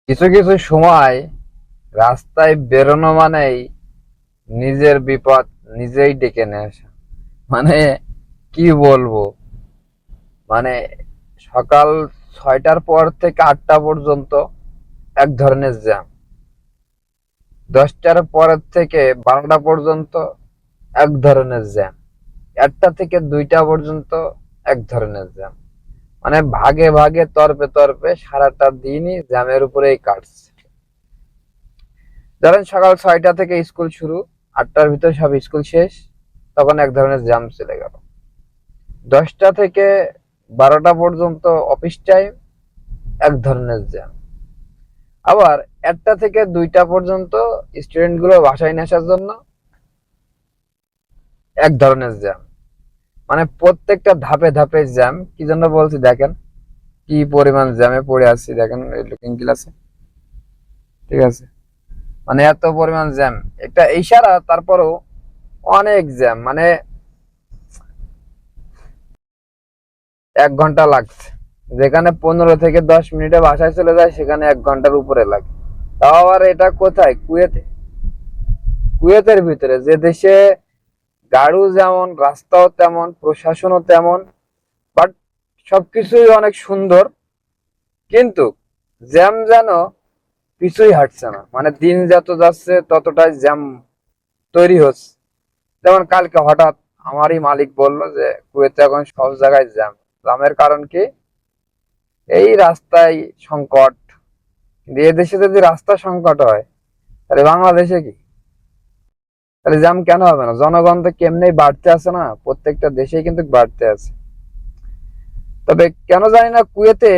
কিছু কিছু সময় রাস্তায় বেরোনো মানেই নিজের বিপদ নিজেই ডেকে নিয়ে আসা। মানে কি বলবো, মানে সকাল 6টার পর থেকে 8টা পর্যন্ত এক ধরনের জ্যাম, 10টার পর থেকে 12টা পর্যন্ত এক ধরনের জ্যাম, 1টা থেকে 2টা পর্যন্ত এক ধরনের জ্যাম। মানে ভাগে ভাগে তরপে তরপে সারাটা দিনই জ্যামের উপরেই কাটছে। ধরেন সকাল 6টা থেকে স্কুল শুরু, 8টার ভিতর সব স্কুল শেষ, তখন এক ধরনের জ্যাম চলে গেল। 10টা থেকে 12টা পর্যন্ত অফিস টাইম, এক ধরনের জ্যাম। আবার 1টা থেকে 2টা পর্যন্ত স্টুডেন্ট গুলো বাসায় নিয়ে আসার জন্য এক ধরনের জ্যাম। মানে প্রত্যেকটা ধাপে ধাপে জ্যাম। কি জন্য বলছি দেখেন, কি পরিমাণ জ্যামে পড়ে আছি দেখেন লুকিং গ্লাসে। ঠিক আছে, মানে এত পরিমাণ জ্যাম, একটা ইশারা তারপরেও অনেক জ্যাম। মানে 1 ঘন্টা লাগছে, যেখানে 15 থেকে 10 মিনিটে বাসায় চলে যায় সেখানে 1 ঘন্টার উপরে লাগে। তাও আবার এটা কোথায়? কুয়েতে। কুয়েতের ভিতরে, যে দেশে গাড়ু যেমন, রাস্তাও তেমন, প্রশাসনও তেমন, বাট সবকিছুই অনেক সুন্দর, কিন্তু জ্যাম যেন পিছুই হাঁটছে না। মানে দিন যত যাচ্ছে ততটাই জ্যাম তৈরি হচ্ছে। যেমন কালকে হঠাৎ আমারই মালিক বলল যে কুয়েতে এখন সব জায়গায় জ্যাম। জ্যামের কারণ কি? এই রাস্তায় সংকট। কিন্তু এ দেশে যদি রাস্তা সংকট হয়, তাহলে বাংলাদেশে কি? তাহলে জ্যাম কেন হবে না? জনগণ তো কেমনেই বাড়তে আছে না, প্রত্যেকটা দেশেই কিন্তু বাড়তে আছে। তবে কেন জানি না কুয়েতে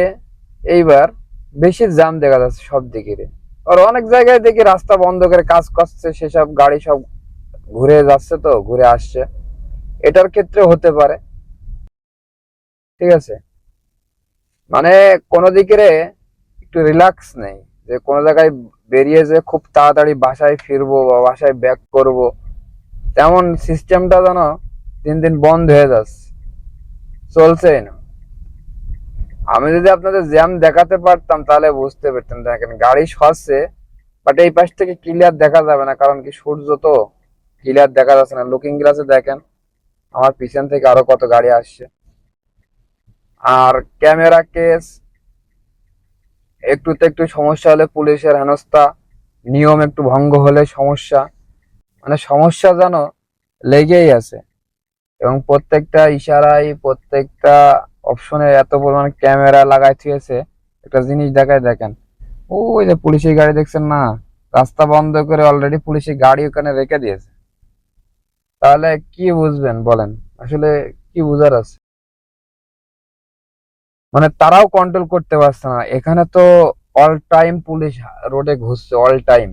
এইবার বেশি জ্যাম দেখা যাচ্ছে সব দিকে। আর অনেক জায়গায় দেখি রাস্তা বন্ধ করে কাজ করছে, সেসব গাড়ি সব ঘুরে যাচ্ছে, তো ঘুরে আসছে। এটার ক্ষেত্রে হতে পারে। ঠিক আছে, মানে কোনো দিকে একটু রিল্যাক্স নেই, যে কোনো জায়গায় বেরিয়ে যে খুব তাড়াতাড়ি বাসায় ফিরবো বা বাসায় ব্যাক করব, তেমন সিস্টেমটা যেন দিন দিন বন্ধ হয়ে যাচ্ছে, চলছেই না। আমি যদি আপনাদের জ্যাম দেখাতে পারতাম তাহলে বুঝতে পারতাম। দেখেন গাড়ি সরছে, বাট এই পাশ থেকে ক্লিয়ার দেখা যাবে না, কারণ কি সূর্য তো, ক্লিয়ার দেখা যাচ্ছে না। লুকিং গ্লাসে দেখেন আমার পিছন থেকে আরো কত গাড়ি আসছে। আর ক্যামেরা কেস, একটুতে একটু সমস্যা হলে পুলিশের হেনস্থা, নিয়ম একটু ভঙ্গ হলে সমস্যা। মানে সমস্যা যেন লেগেই আছে। এবং প্রত্যেকটা ইশারায়, প্রত্যেকটা অপশনে এত পরিমাণ ক্যামেরা লাগাই থিয়েছে। একটা জিনিস দেখায় দেখেন, ওই যে পুলিশের গাড়ি দেখছেন না, রাস্তা বন্ধ করে অলরেডি পুলিশের গাড়ি ওখানে রেখে দিয়েছে। তাহলে কি বুঝবেন বলেন? আসলে কি বুঝার আছে? মানে তারাও কন্ট্রোল করতে পারছে না। এখানে তো অল টাইম পুলিশ রোডে ঘুরছে, অল টাইম,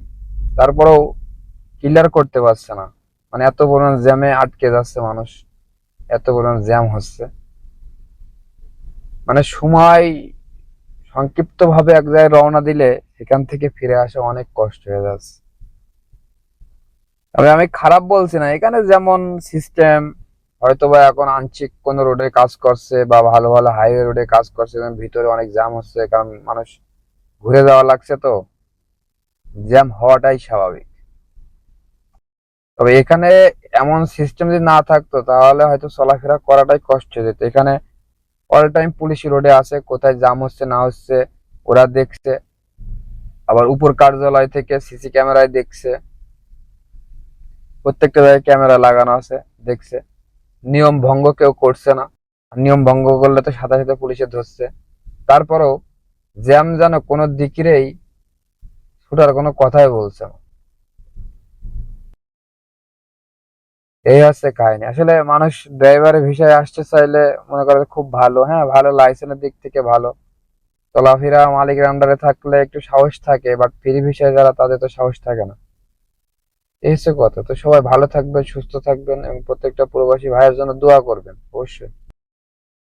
তারপরেও ক্লিয়ার করতে পারছে না। মানে এত পরিমাণ জ্যামে আটকে যাচ্ছে মানুষ, এত পরিমাণ জ্যাম হচ্ছে। মানে সময় সংক্ষিপ্ত ভাবে এক জায়গায় রওনা দিলে সেখান থেকে ফিরে আসা অনেক কষ্ট হয়ে যাচ্ছে। তবে আমি খারাপ বলছি না, এখানে যেমন সিস্টেম, হয়তোবা এখন আংশিক কোন রোডে কাজ করছে বা ভালো ভালো হাইওয়ে রোডে কাজ করছে, ভিতরে অনেক জ্যাম হচ্ছে, কারণ মানুষ ঘুরে যাওয়া লাগছে, তো জ্যাম হওয়াটাই স্বাভাবিক। তবে এখানে এমন সিস্টেম যদি না থাকতো তাহলে হয়তো চলাফেরা করাটাই কষ্ট হয়ে যেত। এখানে অল টাইম পুলিশ রোডে আছে, কোথায় জ্যাম হচ্ছে না হচ্ছে ওরা দেখছে। আবার উপর কার্যালয় থেকে সিসি ক্যামেরায় দেখছে, প্রত্যেকটা জায়গায় ক্যামেরা লাগানো আছে, দেখছে। নিয়ম ভঙ্গ কেউ করছে না। নিয়ম ভঙ্গ করলে তো সাথে সাথে পুলিশে ধরছে। তারপরেও জ্যাম যেন কোনো দিকেরই ছুটার কোনো কথাই বলছে না। এই হচ্ছে কাহিনী। আসলে মানুষ ড্রাইভারের ভিসায় আসতে চাইলে মনে করে খুব ভালো, হ্যাঁ ভালো, লাইসেন্সের দিক থেকে ভালো, চলাফেরা মালিকের আন্ডারে থাকলে একটু সাহস থাকে, বাট ফ্রি ভিসায় যারা, তাদের তো সাহস থাকে না। এই হচ্ছে কথা। তো সবাই ভালো থাকবেন, সুস্থ থাকবেন এবং প্রত্যেকটা প্রবাসী ভাইয়ের জন্য দোয়া করবেন অবশ্যই।